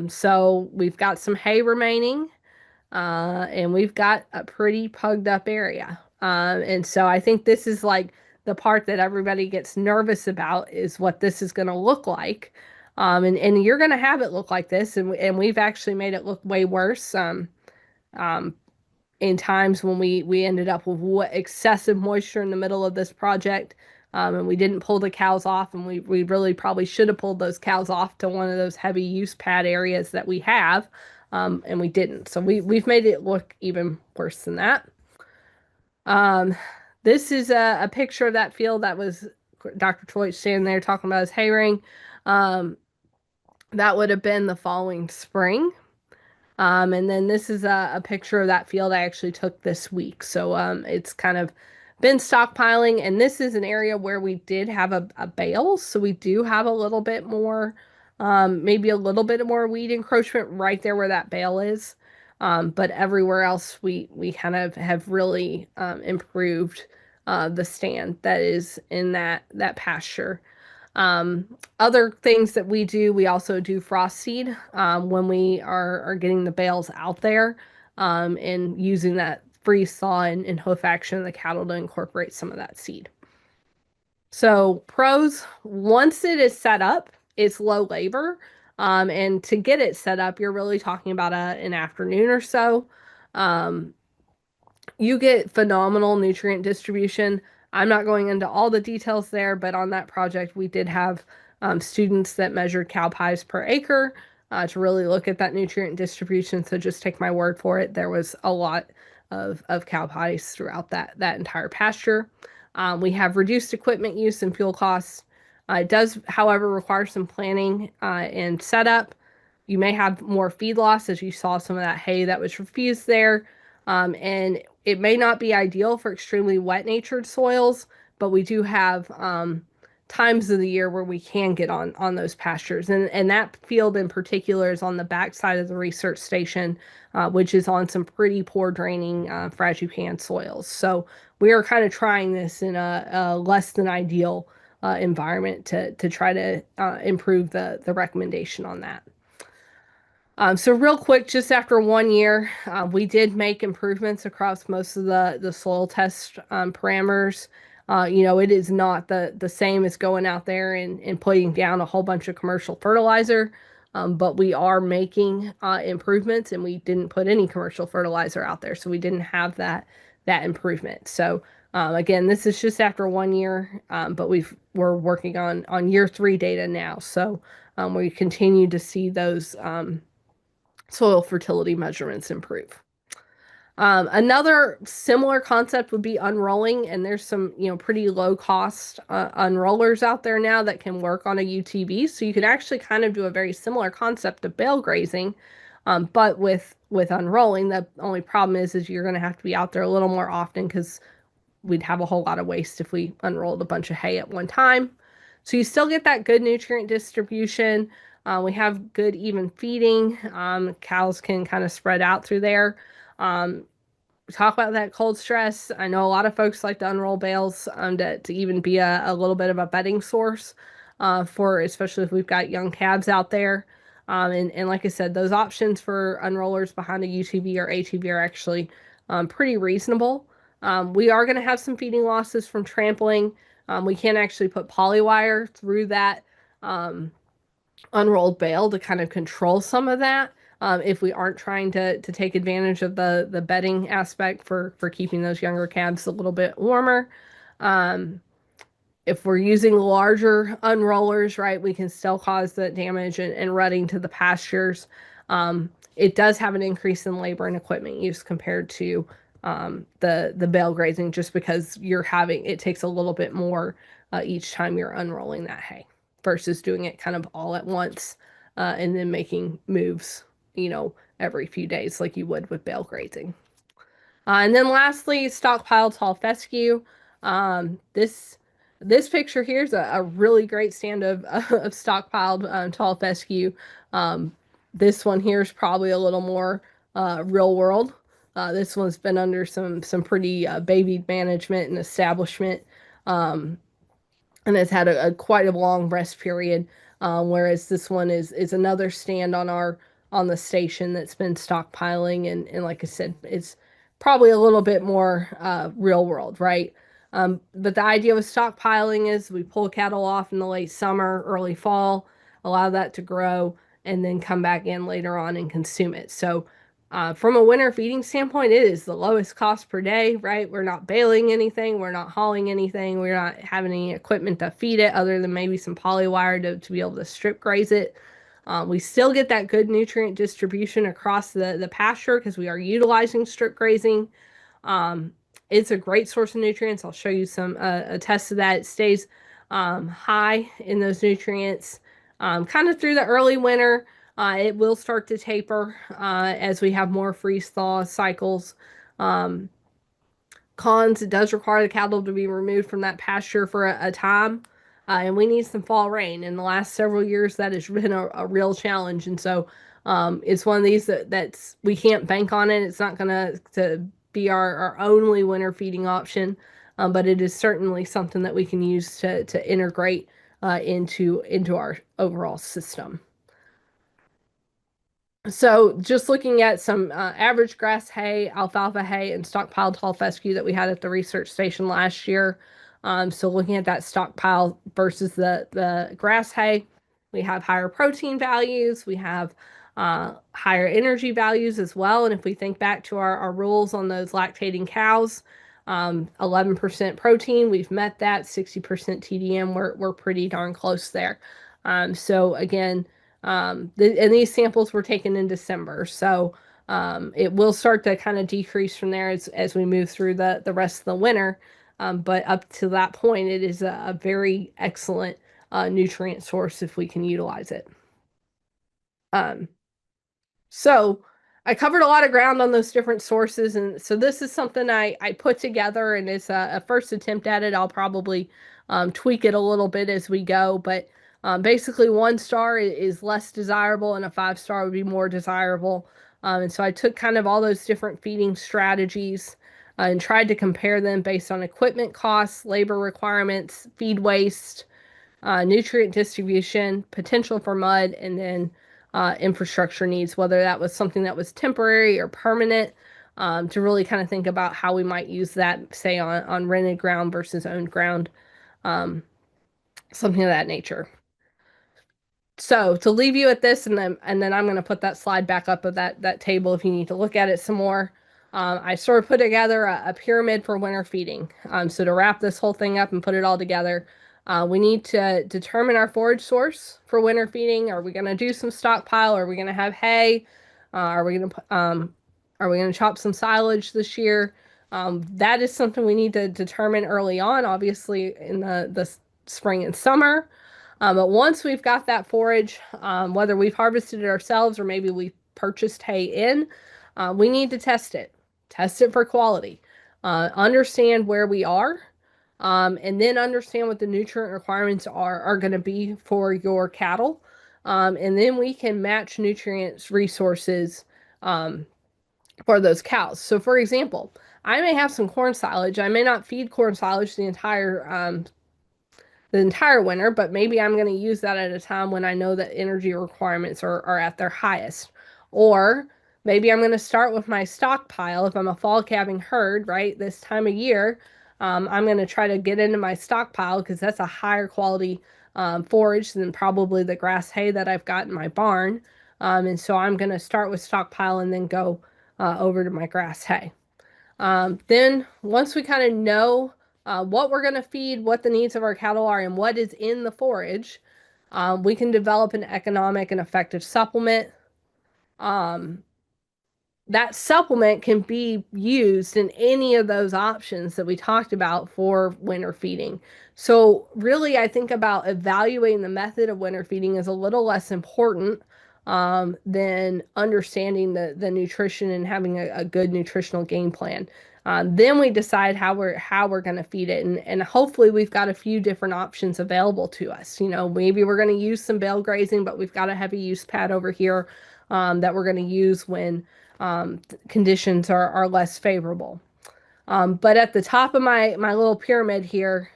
So we've got some hay remaining, and we've got a pretty pugged up area. And so I think this is like the part that everybody gets nervous about is what this is going to look like. And you're going to have it look like this, and we've actually made it look way worse. Um, in times when we ended up with excessive moisture in the middle of this project, and we didn't pull the cows off, and we really probably should have pulled those cows off to one of those heavy use pad areas that we have, and we didn't. So we've made it look even worse than that. This is a picture of that field that was Dr. Teutsch standing there talking about his hay ring. That would have been the following spring. And then this is a picture of that field I actually took this week. So it's kind of been stockpiling, and this is an area where we did have a bale. So we do have a little bit more, maybe a little bit more weed encroachment right there where that bale is. But everywhere else, we kind of have really improved the stand that is in that pasture. Other things that we do, we also do frost seed when we are getting the bales out there, and using that freeze thaw and hoof action of the cattle to incorporate some of that seed. So pros, once it is set up, it's low labor. And to get it set up, you're really talking about an afternoon or so. You get phenomenal nutrient distribution. I'm not going into all the details there, but on that project, we did have students that measured cow pies per acre to really look at that nutrient distribution. So just take my word for it. There was a lot of cow pies throughout that entire pasture. We have reduced equipment use and fuel costs. It does, however, require some planning and setup. You may have more feed loss, as you saw some of that hay that was refused there. And it may not be ideal for extremely wet natured soils, but we do have times of the year where we can get on those pastures, and that field in particular is on the backside of the research station, which is on some pretty poor draining fragipan soils. So we are kind of trying this in a less than ideal environment to try to improve the recommendation on that. So real quick, just after 1 year, we did make improvements across most of the soil test parameters. It is not the same as going out there and putting down a whole bunch of commercial fertilizer, but we are making improvements, and we didn't put any commercial fertilizer out there, so we didn't have that improvement. So again, this is just after 1 year, but we're working on year 3 data now. So we continue to see those soil fertility measurements improve. Another similar concept would be unrolling, and there's some, pretty low cost unrollers out there now that can work on a UTV. So you can actually kind of do a very similar concept of bale grazing, but with unrolling. The only problem is you're going to have to be out there a little more often because we'd have a whole lot of waste if we unrolled a bunch of hay at one time. So you still get that good nutrient distribution. We have good even feeding. Cows can kind of spread out through there. Talk about that cold stress. I know a lot of folks like to unroll bales to even be a little bit of a bedding source for, especially if we've got young calves out there. And like I said, those options for unrollers behind a UTV or ATV are actually pretty reasonable. We are going to have some feeding losses from trampling. We can actually put polywire through that unrolled bale to kind of control some of that, if we aren't trying to take advantage of the bedding aspect for keeping those younger calves a little bit warmer. If we're using larger unrollers, right, we can still cause the damage and rutting to the pastures. It does have an increase in labor and equipment use compared to the bale grazing, just because it takes a little bit more each time you're unrolling that hay versus doing it kind of all at once and then making moves, every few days like you would with bale grazing. And then lastly, stockpile tall fescue. This picture here is a really great stand of stockpiled tall fescue. This one here is probably a little more real world. This one's been under some pretty babied management and establishment, and has had quite a long rest period. Whereas this one is another stand on the station that's been stockpiling, and like I said, it's probably a little bit more real world, right? But the idea with stockpiling is we pull cattle off in the late summer, early fall, allow that to grow, and then come back in later on and consume it. So from a winter feeding standpoint, it is the lowest cost per day, right? We're not baling anything, we're not hauling anything, we're not having any equipment to feed it other than maybe some polywire to be able to strip graze it. We still get that good nutrient distribution across the pasture because we are utilizing strip grazing. It's a great source of nutrients. I'll show you a test of that. It stays high in those nutrients kind of through the early winter. It will start to taper as we have more freeze-thaw cycles. Cons, it does require the cattle to be removed from that pasture for a time. And we need some fall rain. In the last several years, that has been a real challenge. And so it's one of these that's we can't bank on it. It's not going to be our only winter feeding option, but it is certainly something that we can use to integrate into our overall system. So just looking at some average grass hay, alfalfa hay, and stockpiled tall fescue that we had at the research station last year. So looking at that stockpile versus the grass hay, we have higher protein values. We have higher energy values as well. And if we think back to our rules on those lactating cows, 11% protein, we've met that. 60% TDM, we're pretty darn close there. So again, and these samples were taken in December, so it will start to kind of decrease from there as we move through the rest of the winter. But up to that point, it is a very excellent nutrient source if we can utilize it. So I covered a lot of ground on those different sources, and so this is something I put together, and it's a first attempt at it. I'll probably tweak it a little bit as we go, but basically, 1 star is less desirable, and a 5 star would be more desirable. And so I took kind of all those different feeding strategies and tried to compare them based on equipment costs, labor requirements, feed waste, nutrient distribution, potential for mud, and then infrastructure needs, whether that was something that was temporary or permanent, to really kind of think about how we might use that, say, on rented ground versus owned ground, um, something of that nature. So to leave you at this, and then I'm going to put that slide back up of that table if you need to look at it some more. I sort of put together a pyramid for winter feeding. So to wrap this whole thing up and put it all together, we need to determine our forage source for winter feeding. Are we going to do some stockpile? Are we going to have hay? Are we going to chop some silage this year? That is something we need to determine early on, obviously in the spring and summer. But once we've got that forage, whether we've harvested it ourselves or maybe we've purchased hay in, we need to test it for quality, understand where we are, and then understand what the nutrient requirements are going to be for your cattle. And then we can match nutrients resources for those cows. So, for example, I may have some corn silage. I may not feed corn silage the entire winter, but maybe I'm going to use that at a time when I know that energy requirements are at their highest. Or maybe I'm going to start with my stockpile if I'm a fall calving herd, right? This time of year, I'm going to try to get into my stockpile because that's a higher quality forage than probably the grass hay that I've got in my barn. And so I'm going to start with stockpile and then go over to my grass hay. Then once we kind of know what we're going to feed, what the needs of our cattle are, and what is in the forage, we can develop an economic and effective supplement. Um, that supplement can be used in any of those options that we talked about for winter feeding. So, really, I think about evaluating the method of winter feeding is a little less important than understanding the nutrition and having a good nutritional game plan. Then we decide how we're going to feed it, and hopefully we've got a few different options available to us. You know, maybe we're going to use some bale grazing, but we've got a heavy use pad over here that we're going to use when conditions are less favorable. But at the top of my little pyramid here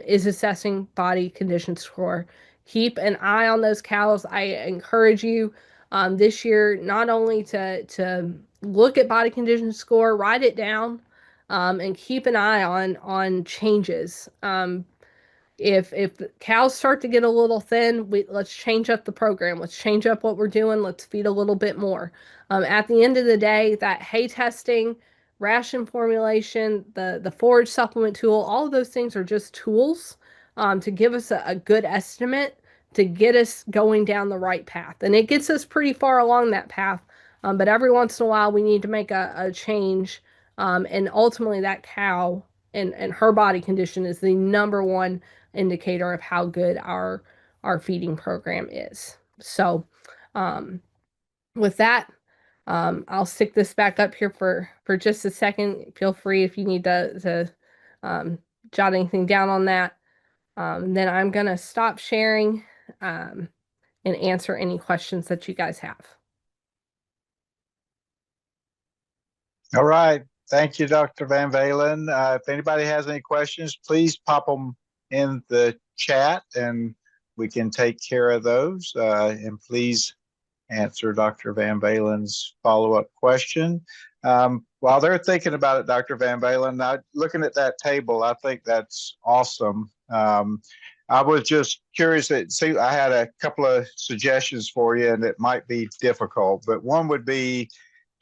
is assessing body condition score. Keep an eye on those cows. I encourage you this year not only to look at body condition score, write it down, and keep an eye on changes. If the cows start to get a little thin, let's change up the program. Let's change up what we're doing. Let's feed a little bit more. At the end of the day, that hay testing, ration formulation, the forage supplement tool, all of those things are just tools to give us a good estimate to get us going down the right path. And it gets us pretty far along that path. But every once in a while, we need to make a change. And ultimately, that cow and her body condition is the number one indicator of how good our feeding program is. So, um, with that, I'll stick this back up here for just a second. Feel free if you need to jot anything down on that. Then I'm gonna stop sharing and answer any questions that you guys have. All right. Thank you, Dr. VanValin. If anybody has any questions, please pop them in the chat and we can take care of those. And please answer Dr. VanValin's follow-up question. While they're thinking about it, Dr. VanValin, looking at that table, I think that's awesome. I was just curious see, I had a couple of suggestions for you, and it might be difficult, but one would be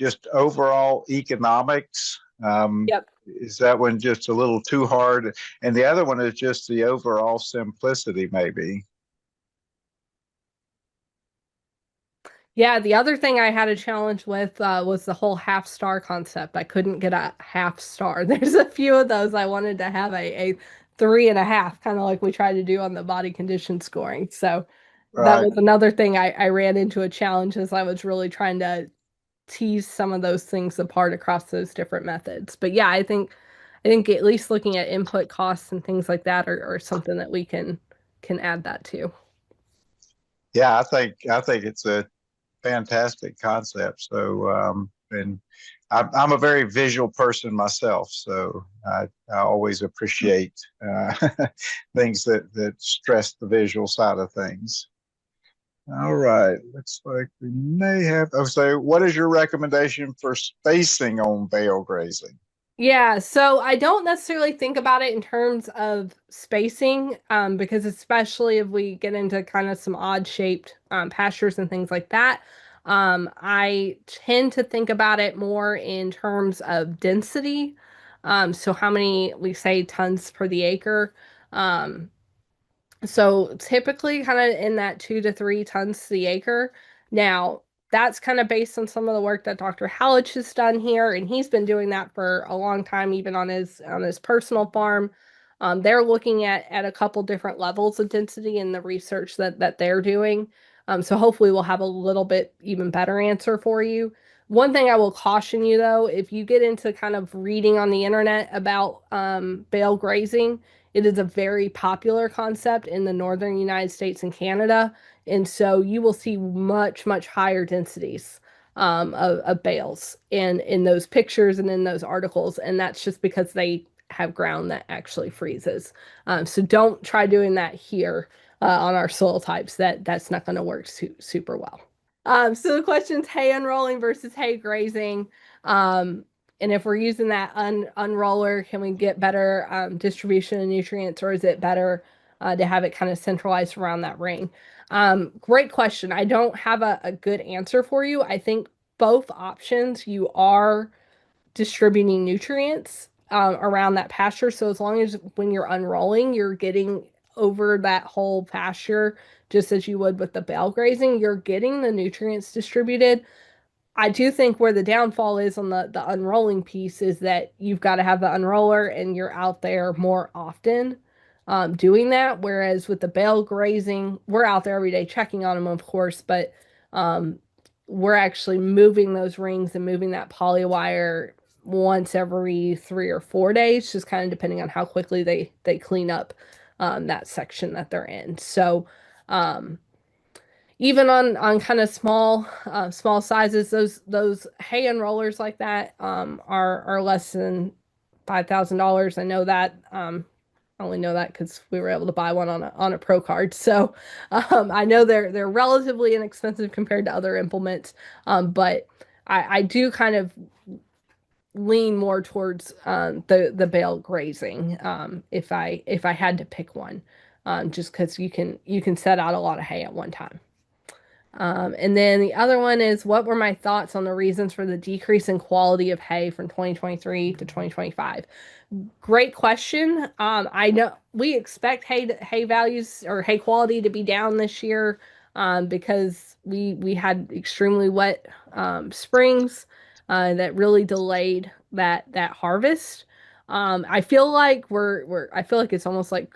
just overall economics. Yep. Is that one just a little too hard? And the other one is just the overall simplicity, maybe. Yeah, the other thing I had a challenge with was the whole half star concept. I couldn't get a half star. There's a few of those I wanted to have a 3.5, kind of like we tried to do on the body condition scoring. So that Right. was another thing I ran into a challenge as I was really trying to tease some of those things apart across those different methods. But yeah, I think at least looking at input costs and things like that are something that we can add that to. Yeah, I think it's a fantastic concept. So, and I'm a very visual person myself, so I always appreciate things that stress the visual side of things. All right, looks like we may have. Oh, so what is your recommendation for spacing on bale grazing? Yeah, so I don't necessarily think about it in terms of spacing, because especially if we get into kind of some odd shaped pastures and things like that, I tend to think about it more in terms of density. So how many we say tons per the acre. Um, so typically kind of in that 2 to 3 tons to the acre. Now, that's kind of based on some of the work that Dr. Hallich has done here, and he's been doing that for a long time, even on his personal farm. They're looking at a couple different levels of density in the research that they're doing. So hopefully we'll have a little bit even better answer for you. One thing I will caution you though, if you get into kind of reading on the internet about bale grazing, it is a very popular concept in the northern United States and Canada. And so you will see much, much higher densities of bales in those pictures and in those articles. And that's just because they have ground that actually freezes. So don't try doing that here on our soil types. That's not going to work super well. So the question's hay unrolling versus hay grazing. Um, and if we're using that unroller, can we get better distribution of nutrients, or is it better to have it kind of centralized around that ring? Great question. I don't have a good answer for you. I think both options you are distributing nutrients around that pasture. So as long as when you're unrolling, you're getting over that whole pasture, just as you would with the bale grazing, you're getting the nutrients distributed. I do think where the downfall is on the unrolling piece is that you've got to have the unroller and you're out there more often doing that. Whereas with the bale grazing, we're out there every day checking on them, of course, but um, we're actually moving those rings and moving that poly wire once every 3 or 4 days, just kind of depending on how quickly they clean up that section that they're in. So um, even on kind of small sizes, those hay unrollers like that are less than $5,000. I know that. I only know that because we were able to buy one on a pro card. So I know they're relatively inexpensive compared to other implements, but I do kind of lean more towards the bale grazing if I had to pick one, just because you can set out a lot of hay at one time. And then the other one is, what were my thoughts on the reasons for the decrease in quality of hay from 2023 to 2025? Great question. I know we expect hay values or hay quality to be down this year because we had extremely wet springs that really delayed that harvest. I feel like I feel like it's almost like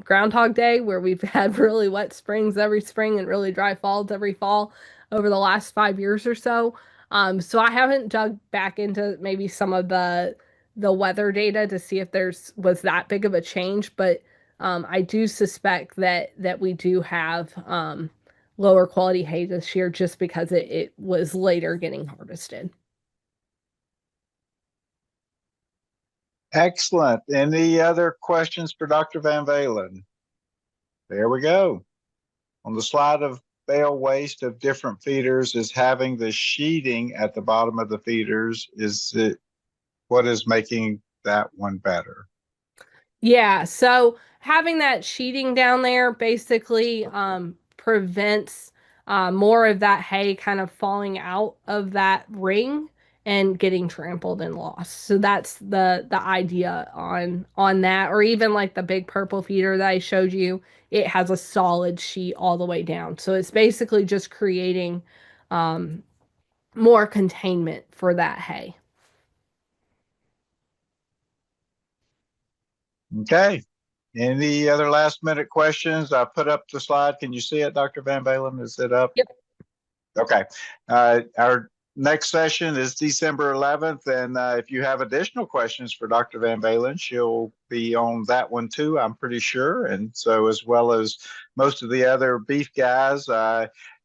Groundhog Day, where we've had really wet springs every spring and really dry falls every fall over the last 5 years or so. So I haven't dug back into maybe some of the weather data to see if was that big of a change, but I do suspect that we do have lower quality hay this year just because it was later getting harvested. Excellent. Any other questions for Dr. VanValin? There we go. On the slide of bale waste of different feeders is having the sheeting at the bottom of the feeders. Is it what is making that one better? Yeah, so having that sheeting down there basically prevents more of that hay kind of falling out of that ring and getting trampled and lost. So that's the idea on that. Or even like the big purple feeder that I showed you, it has a solid sheet all the way down. So it's basically just creating um, more containment for that hay. Okay. Any other last minute questions? I put up the slide. Can you see it, Dr. VanValin? Is it up? Yep. Okay. Our next session is December 11th. And if you have additional questions for Dr. VanValin, she'll be on that one too, I'm pretty sure. And so, as well as most of the other beef guys,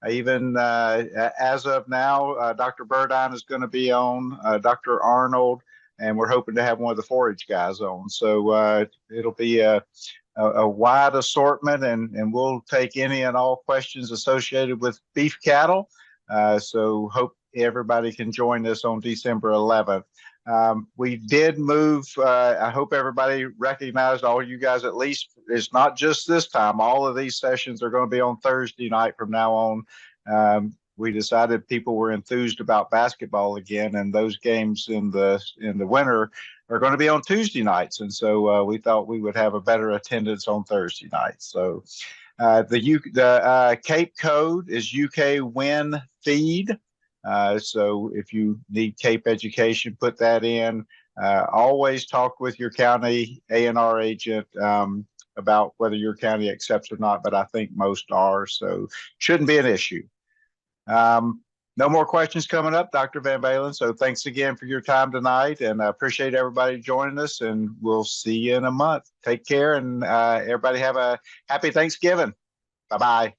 even as of now, Dr. Burdine is going to be on, Dr. Arnold, and we're hoping to have one of the forage guys on. So it'll be a wide assortment, and we'll take any and all questions associated with beef cattle. So hope everybody can join us on December 11th. We did move. I hope everybody recognized, all you guys at least, it's not just this time. All of these sessions are going to be on Thursday night from now on. We decided people were enthused about basketball again, and those games in the winter are going to be on Tuesday nights. And so we thought we would have a better attendance on Thursday nights. So the Cape code is UK Win Feed. So if you need Cape education, put that in. Always talk with your county A&R agent about whether your county accepts or not, but I think most are, so shouldn't be an issue. No more questions coming up, Dr. VanValin. So thanks again for your time tonight, and I appreciate everybody joining us, and we'll see you in a month. Take care, and everybody have a happy Thanksgiving. Bye-bye.